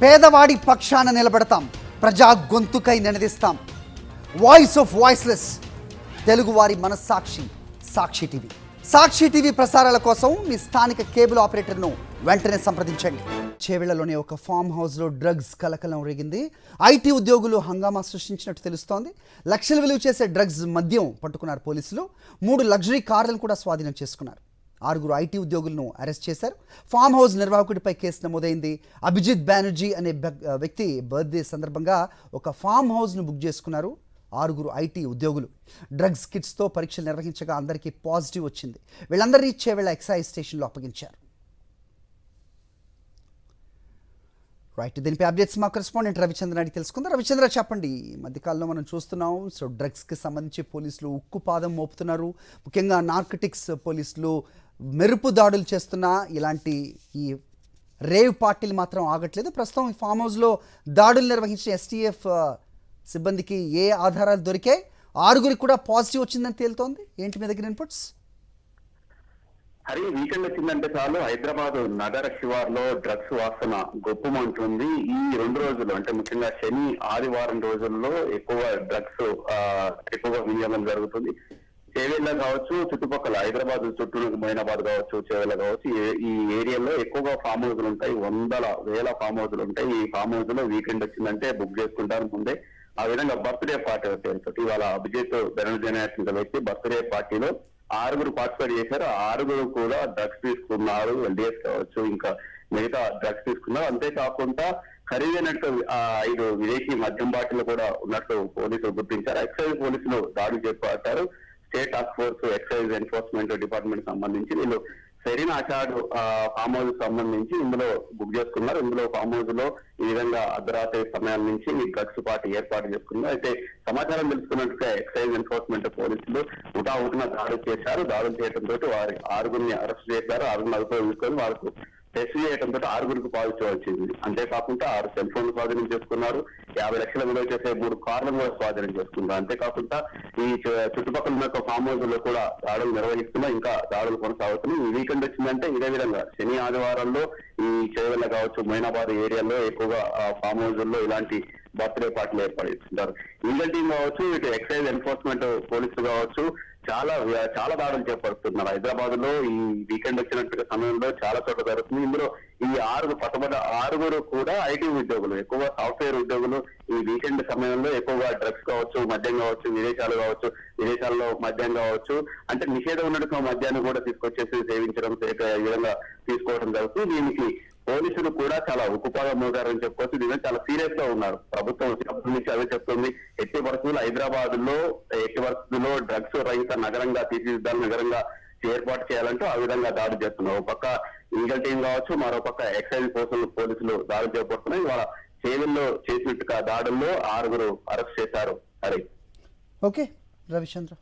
పేదవాడి పక్షాన నిలబడతాం, ప్రజా గొంతుకై నినదిస్తాం. వాయిస్ ఆఫ్ వాయిస్లెస్, తెలుగువారి మనస్సాక్షి సాక్షి టీవీ. సాక్షి టీవీ ప్రసారాల కోసం మీ స్థానిక కేబుల్ ఆపరేటర్ను వెంటనే సంప్రదించండి. చేవెళ్లలోని ఒక ఫామ్ హౌస్లో డ్రగ్స్ కలకలం రేగింది. ఐటీ ఉద్యోగులు హంగామా సృష్టించినట్టు తెలుస్తోంది. లక్షల విలువ చేసే డ్రగ్స్ మద్యం పట్టుకున్నారు పోలీసులు. 3 లగ్జరీ కార్లను కూడా స్వాధీనం చేసుకున్నారు. 6 ఐటీ ఉద్యోగులను అరెస్ట్ చేశారు. ఫామ్ హౌస్ నిర్వాహకుడిపై కేసు నమోదైంది. అభిజిత్ బెనర్జీ అనే వ్యక్తి బర్త్డే సందర్భంగా ఒక ఫామ్ హౌస్ను బుక్ చేసుకున్నారు 6 ఐటీ ఉద్యోగులు. డ్రగ్స్ కిట్స్తో పరీక్షలు నిర్వహించగా అందరికీ పాజిటివ్ వచ్చింది. వీళ్ళందరినీ చేవెళ్ల ఎక్సైజ్ స్టేషన్లో అప్పగించారు. రైట్, దీనిపై అప్డేట్స్ మా కరెస్పాండెంట్ రవిచంద్ర అడిగి తెలుసుకుందాం. రవిచంద్ర, చెప్పండి, ఈ మధ్యకాలంలో మనం చూస్తున్నాం డ్రగ్స్కి సంబంధించి పోలీసులు ఉక్కుపాదం మోపుతున్నారు. ముఖ్యంగా నార్కటిక్స్ పోలీసులు మెరుపు దాడులు చేస్తున్నా ఇలాంటి ఈ రేవ్ పార్టీలు మాత్రం ఆగట్లేదు. ప్రస్తుతం ఈ ఫామ్ హౌస్లో దాడులు నిర్వహించిన ఎస్టీఎఫ్ సిబ్బందికి ఏ ఆధారాలు దొరికాయి? 6 కూడా పాజిటివ్ వచ్చిందని తేలుతోంది. ఏంటి మీ దగ్గర ఇన్పుట్స్? హరి, వీకెండ్ వచ్చిందంటే చాలు హైదరాబాద్ నగర శివార్లో డ్రగ్స్ వాసన గొప్పమంటుంది. ఈ 2 రోజులు అంటే ముఖ్యంగా శని ఆదివారం రోజుల్లో ఎక్కువగా వినియోగం జరుగుతుంది. చేవెళ్ళ కావచ్చు, చుట్టుపక్కల హైదరాబాద్ చుట్టూ మైనాబాద్ కావచ్చు, చేవెళ్ళ కావచ్చు, ఈ ఏరియాలో ఎక్కువగా ఫామ్ హౌస్లు ఉంటాయి. వేల ఫామ్ హౌస్లు ఉంటాయి. ఈ ఫామ్ హౌస్ లో వీకెండ్ వచ్చిందంటే బుక్ చేసుకుంటారు ముందే. ఆ విధంగా బర్త్డే పార్టీ పేరుతో ఇవాళ అభిజిత్ బెనర్జీ అనే వ్యక్తి బర్త్డే పార్టీలో 6 పార్టిసిపేట్ చేశారు. 6 కూడా డ్రగ్స్ తీసుకున్నారు. ఎల్డిఎస్ కావచ్చు, ఇంకా మిగతా డ్రగ్స్ తీసుకున్నారు. అంతేకాకుండా ఖరీదైనట్టు 5 విదేశీ మద్యం బాటిల్ కూడా ఉన్నట్టు పోలీసులు గుర్తించారు. ఎక్సైజ్ పోలీసులు దాడి చేపట్టారు. State task force excise enforcement department సంబంధించి వీళ్ళు సెరీన్ ఆషాడ్ ఫామ్ హౌస్ సంబంధించి ఇందులో బుక్ చేసుకున్నారు. ఇందులో ఫామ్ హౌస్ లో ఈ విధంగా అర్ధరాత్రి సమయాల నుంచి ఈ డ్రగ్స్ పార్టీ ఏర్పాటు చేసుకున్నారు. అయితే సమాచారం తెలుసుకున్నట్టుగా ఎక్సైజ్ ఎన్ఫోర్స్మెంట్ పోలీసులు ఉటావుటిన దాడులు చేశారు. దాడులు చేయడంతో వారి 6 అరెస్ట్ చేశారు. 6 అదుపులో తీసుకొని వారికి టెస్ట్ చేయడంతో 6 పాజిటివ్ వచ్చింది. అంతేకాకుండా 6 సెల్ ఫోన్లు స్వాధీనం చేసుకున్నారు. 50 లక్షల విలువ చేసే 3 కార్లను కూడా స్వాధీనం చేసుకున్నారు. అంతేకాకుండా ఈ చుట్టుపక్కల ఉన్న ఫామ్ హౌస్ లో కూడా దాడులు నిర్వహిస్తున్నా ఇంకా దాడులు కొనసాగుతున్నాయి. ఈ వీకెండ్ వచ్చిందంటే ఇదే విధంగా శని ఆదివారంలో ఈ చేవెళ్ళ కావచ్చు, మైనాబాద్ ఏరియాలో ఎక్కువగా ఫామ్ హౌస్ లో ఇలాంటి బర్త్డే పార్టీలు ఏర్పాటు చేస్తుంటారు. ఇండియన్ టీం కావచ్చు, ఇటు ఎక్సైజ్ ఎన్ఫోర్స్మెంట్ పోలీసులు కావచ్చు చాలా దాడులు చేపడుతున్నారు. హైదరాబాద్ లో ఈ వీకెండ్ వచ్చినట్టుగా సమయంలో చాలా చోట్ల జరుగుతుంది. ఇందులో ఈ 6 కూడా ఐటీ ఉద్యోగులు, ఎక్కువగా సాఫ్ట్వేర్ ఉద్యోగులు ఈ వీకెండ్ సమయంలో ఎక్కువగా డ్రగ్స్ కావచ్చు, మద్యం కావచ్చు, విదేశాల్లో మద్యం కావచ్చు, అంటే నిషేధం ఉన్నట్టుగా మద్యాన్ని కూడా తీసుకొచ్చేసి సేవించడం, ఈ విధంగా తీసుకోవడం జరుగుతుంది. దీనికి పోలీసులు కూడా చాలా ఉక్కుపాదం మోగారని చెప్పుకోవచ్చు. దీని చాలా సీరియస్ గా ఉన్నారు. ప్రభుత్వం వచ్చినప్పటి నుంచి అదే చెప్తుంది. ఎట్టి పరిస్థితుల్లో డ్రగ్స్ రహిత నగరంగా తీర్చిదిద్దాలని, నగరంగా ఏర్పాటు చేయాలంటూ ఆ విధంగా దాడి చేస్తున్నారు. ఒక పక్క లీగల్ టీం కావచ్చు, మరో పక్క ఎక్సైజ్ పోలీసులు దాడి చేపడుతున్నాయి. ఇవాళ చేవెల్లో చేసినట్టుగా దాడుల్లో 6 అరెస్ట్ చేశారు. హరి. ఓకే రవిచంద్ర.